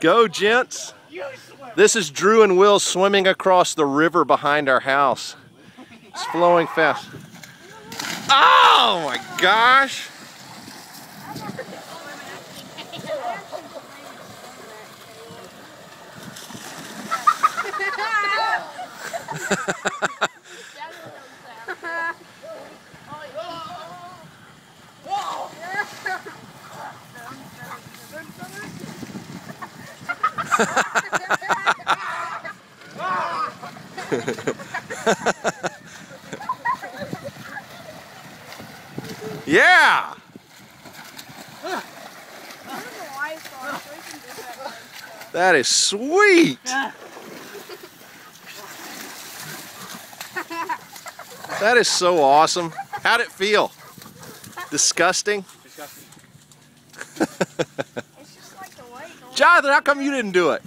Go, gents. This is Drew and Will swimming across the river behind our house. It's flowing fast. Oh my gosh! Yeah! That is sweet! That is so awesome. How'd it feel? Disgusting? Disgusting. Jonathan, how come you didn't do it?